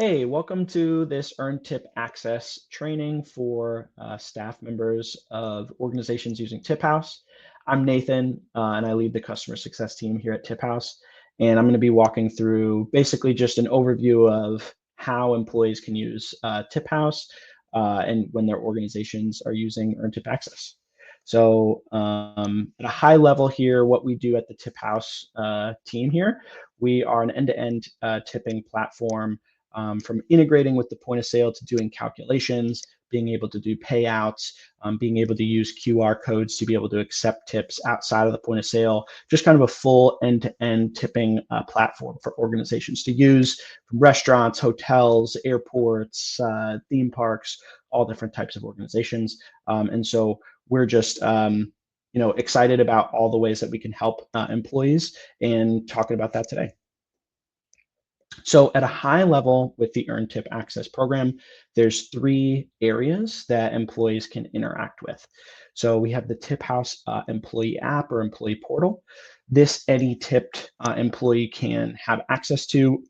Hey, welcome to this Earn Tip Access training for staff members of organizations using TipHaus. I'm Nathan, and I lead the customer success team here at TipHaus. And I'm going to be walking through basically just an overview of how employees can use TipHaus and when their organizations are using Earn Tip Access. So at a high level here, what we do at the TipHaus team here, we are an end-to-end tipping platform, from integrating with the point of sale to doing calculations, being able to do payouts, being able to use QR codes to be able to accept tips outside of the point of sale, just kind of a full end-to-end tipping platform for organizations to use, from restaurants, hotels, airports, theme parks, all different types of organizations. And so we're just excited about all the ways that we can help employees and talking about that today. So at a high level with the Earn Tip Access program, there's three areas that employees can interact with. So we have the TipHaus employee app or employee portal. This any tipped employee can have access to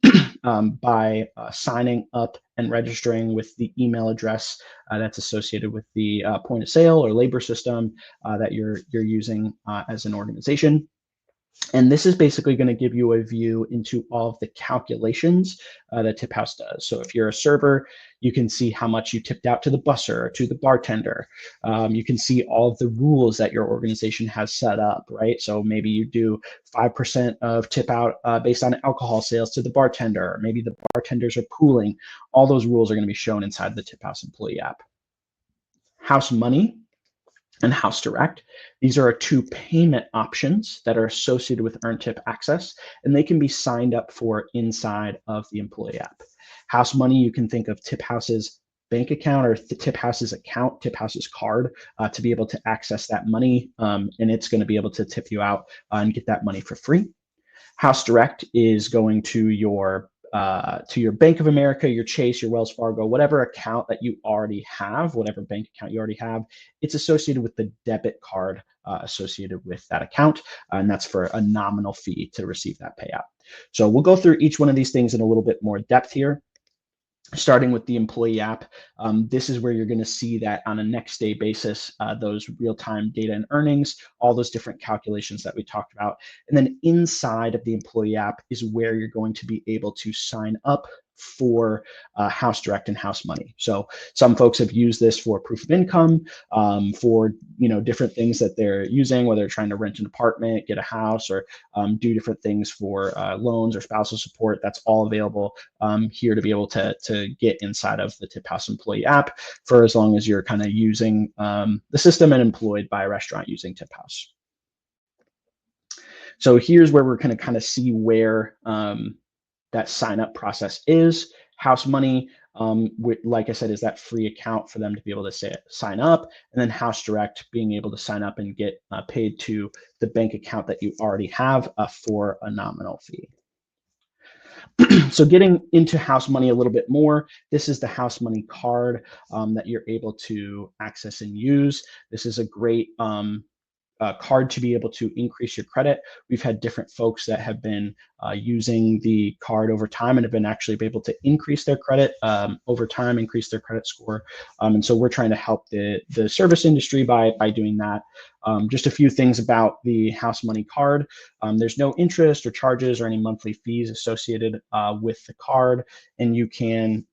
by signing up and registering with the email address that's associated with the point of sale or labor system that you're using as an organization. And this is basically going to give you a view into all of the calculations that TipHaus does. So if you're a server, you can see how much you tipped out to the busser or to the bartender. You can see all of the rules that your organization has set up, right? So maybe you do 5% of tip out based on alcohol sales to the bartender. Maybe the bartenders are pooling. All those rules are going to be shown inside the TipHaus employee app. HausMoney and HausDirect. These are our two payment options that are associated with Earn Tip Access, and they can be signed up for inside of the employee app. HausMoney, you can think of TipHaus's bank account or TipHaus's account, TipHaus's card, to be able to access that money, and it's going to be able to tip you out and get that money for free. HausDirect is going to your Bank of America, your Chase, your Wells Fargo, whatever account that you already have, whatever bank account you already have, it's associated with the debit card associated with that account, and that's for a nominal fee to receive that payout. So we'll go through each one of these things in a little bit more depth here. Starting with the employee app, this is where you're going to see that on a next day basis, those real-time data and earnings, all those different calculations that we talked about. And then inside of the employee app is where you're going to be able to sign up for HausDirect and HausMoney. So some folks have used this for proof of income, for different things that they're using, whether they're trying to rent an apartment, get a house, or do different things for loans or spousal support. That's all available here to be able to get inside of the TipHaus employee app for as long as you're kind of using the system and employed by a restaurant using TipHaus. So here's where we're going to kind of see where that sign up process is. HausMoney, like I said, is that free account for them to be able to sign up, and then HausDirect being able to sign up and get paid to the bank account that you already have for a nominal fee. So getting into HausMoney a little bit more, this is the HausMoney card that you're able to access and use. This is a great card to be able to increase your credit. We've had different folks that have been using the card over time and have been actually able to increase their credit over time, increase their credit score. And so we're trying to help the service industry by doing that. Just a few things about the HausMoney card. There's no interest or charges or any monthly fees associated with the card, and you can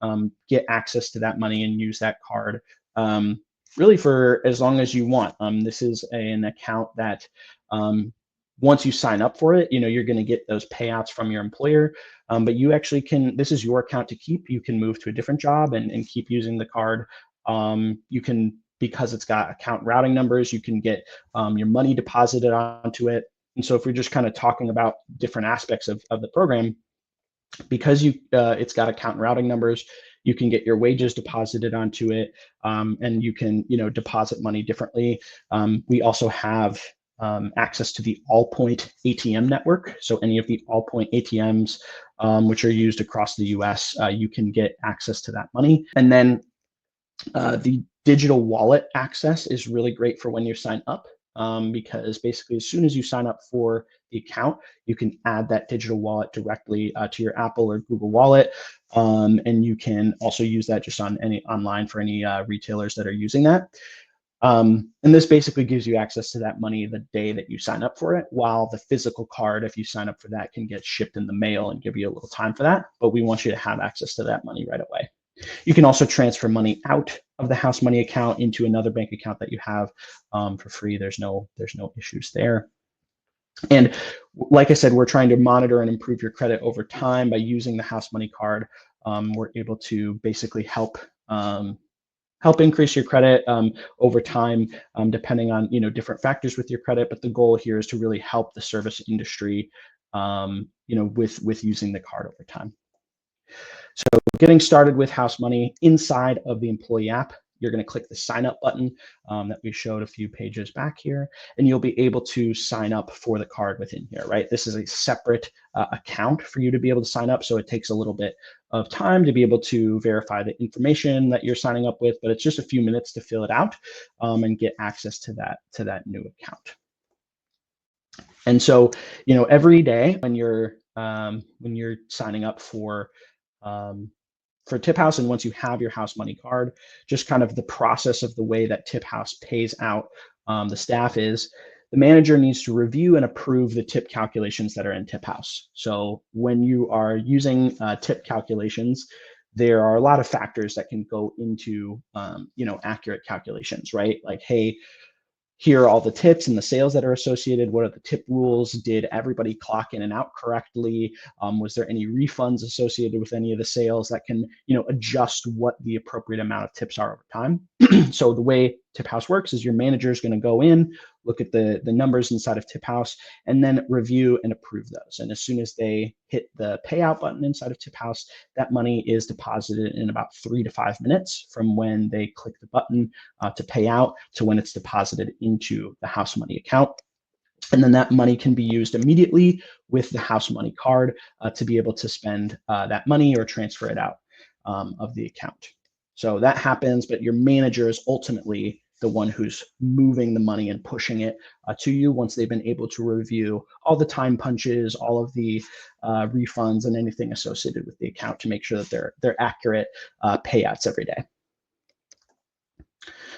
get access to that money and use that card really for as long as you want. This is an account that once you sign up for it, you're going to get those payouts from your employer, but you actually can, this is your account to keep. You can move to a different job and keep using the card. You can, because it's got account routing numbers, you can get your money deposited onto it. And so if we're just kind of talking about different aspects of the program, because it's got account routing numbers, you can get your wages deposited onto it, and you can deposit money differently. We also have access to the Allpoint ATM network. So any of the Allpoint ATMs, which are used across the US, you can get access to that money. And then the digital wallet access is really great for when you sign up. because basically as soon as you sign up for the account, you can add that digital wallet directly to your Apple or Google Wallet. And you can also use that just on online for any retailers that are using that. And this basically gives you access to that money the day that you sign up for it, while the physical card, if you sign up for that, can get shipped in the mail and give you a little time for that. But we want you to have access to that money right away. You can also transfer money out of the HausMoney account into another bank account that you have for free. There's no issues there. And like I said, we're trying to monitor and improve your credit over time by using the HausMoney card. We're able to basically help increase your credit over time, depending on different factors with your credit. But the goal here is to really help the service industry, with using the card over time. So getting started with HausMoney, inside of the employee app, you're going to click the sign up button that we showed a few pages back here, and you'll be able to sign up for the card within here, right? This is a separate account for you to be able to sign up. So it takes a little bit of time to be able to verify the information that you're signing up with, but it's just a few minutes to fill it out and get access to that new account. And so, every day when you're signing up for TipHaus, and once you have your HausMoney card, just kind of the process of the way that TipHaus pays out the staff is the manager needs to review and approve the tip calculations that are in TipHaus. So when you are using tip calculations, there are a lot of factors that can go into accurate calculations, right? Like, hey, here are all the tips and the sales that are associated. What are the tip rules? Did everybody clock in and out correctly? Was there any refunds associated with any of the sales that can, adjust what the appropriate amount of tips are over time? So the way TipHaus works is your manager is going to go in, look at the numbers inside of TipHaus, and then review and approve those. And as soon as they hit the payout button inside of TipHaus, that money is deposited in about 3 to 5 minutes from when they click the button to pay out to when it's deposited into the HausMoney account. And then that money can be used immediately with the HausMoney card to be able to spend that money or transfer it out of the account. So that happens, but your manager is ultimately the one who's moving the money and pushing it to you once they've been able to review all the time punches, all of the refunds, and anything associated with the account to make sure that they're accurate payouts every day.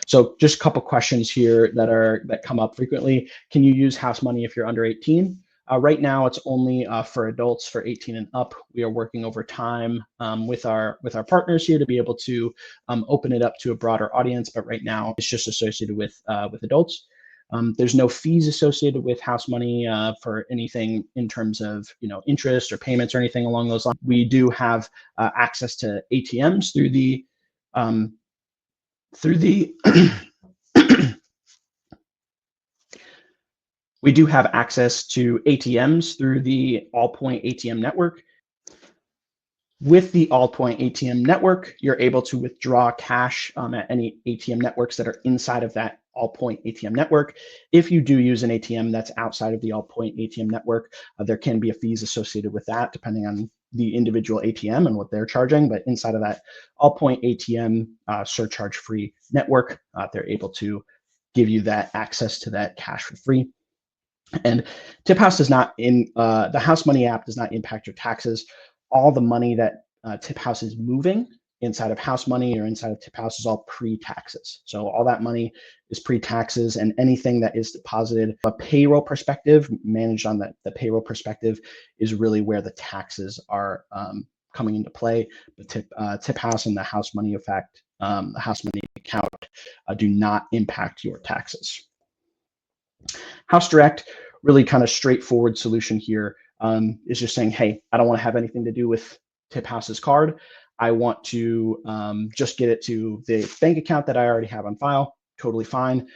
So just a couple questions here that come up frequently. Can you use HausMoney if you're under 18? Right now, it's only for adults for 18 and up. We are working over time with our partners here to be able to open it up to a broader audience. But right now, it's just associated with adults. There's no fees associated with HausMoney for anything in terms of interest or payments or anything along those lines. We do have access to ATMs through the we do have access to ATMs through the Allpoint ATM network. With the Allpoint ATM network, you're able to withdraw cash at any ATM networks that are inside of that Allpoint ATM network. If you do use an ATM that's outside of the Allpoint ATM network, there can be a fees associated with that depending on the individual ATM and what they're charging. But inside of that Allpoint ATM surcharge-free network, they're able to give you that access to that cash for free. And TipHaus does not the HausMoney app does not impact your taxes. All the money that TipHaus is moving inside of HausMoney or inside of TipHaus is all pre-taxes. So all that money is pre-taxes, and anything that is deposited from a payroll perspective, managed on the payroll perspective, is really where the taxes are coming into play. But TipHaus and the HausMoney effect, the HausMoney account do not impact your taxes. HausDirect, really kind of straightforward solution here, is just saying, hey, I don't want to have anything to do with TipHaus's card. I want to just get it to the bank account that I already have on file. Totally fine.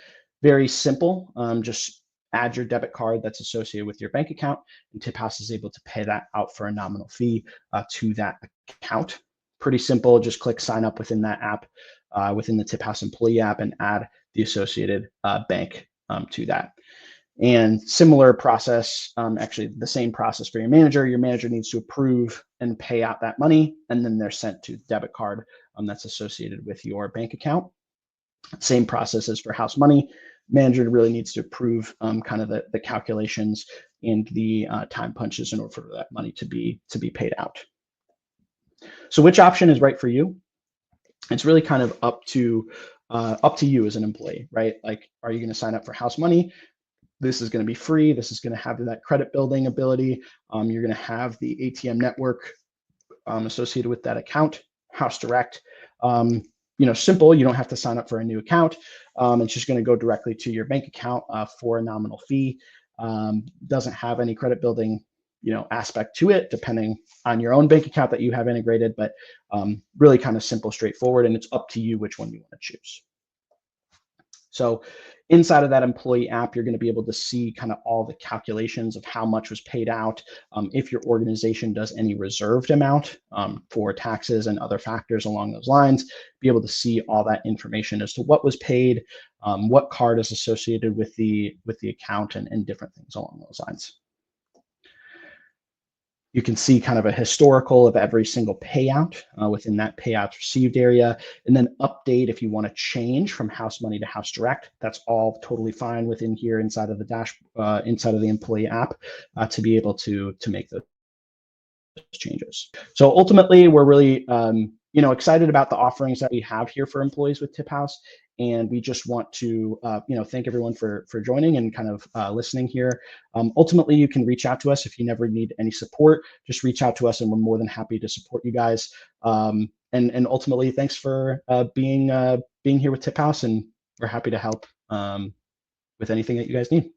Very simple. Just add your debit card that's associated with your bank account, and TipHaus is able to pay that out for a nominal fee to that account. Pretty simple. Just click sign up within that app, within the TipHaus employee app, and add the associated bank to that. And similar process, actually the same process for your manager. Your manager needs to approve and pay out that money, and then they're sent to the debit card that's associated with your bank account. Same process as for HausMoney. manager really needs to approve kind of the calculations and the time punches in order for that money to be paid out. So which option is right for you? It's really kind of up to you as an employee, right? Like, are you going to sign up for HausMoney? This is going to be free. This is going to have that credit building ability. You're going to have the ATM network associated with that account. HausDirect, simple. You don't have to sign up for a new account. It's just going to go directly to your bank account for a nominal fee. Doesn't have any credit building aspect to it, depending on your own bank account that you have integrated, but really kind of simple, straightforward, and it's up to you which one you want to choose. So inside of that employee app, you're going to be able to see kind of all the calculations of how much was paid out. If your organization does any reserved amount for taxes and other factors along those lines, be able to see all that information as to what was paid, what card is associated with the account, and different things along those lines. You can see kind of a historical of every single payout within that payouts received area, and then update if you want to change from HausMoney to HausDirect. That's all totally fine within here inside of the inside of the employee app to be able to make those changes. So ultimately, we're really excited about the offerings that we have here for employees with TipHaus, and we just want to thank everyone for joining and kind of listening here. Ultimately, you can reach out to us if you never need any support. Just reach out to us, and we're more than happy to support you guys. And ultimately, thanks for being here with TipHaus, and we're happy to help with anything that you guys need.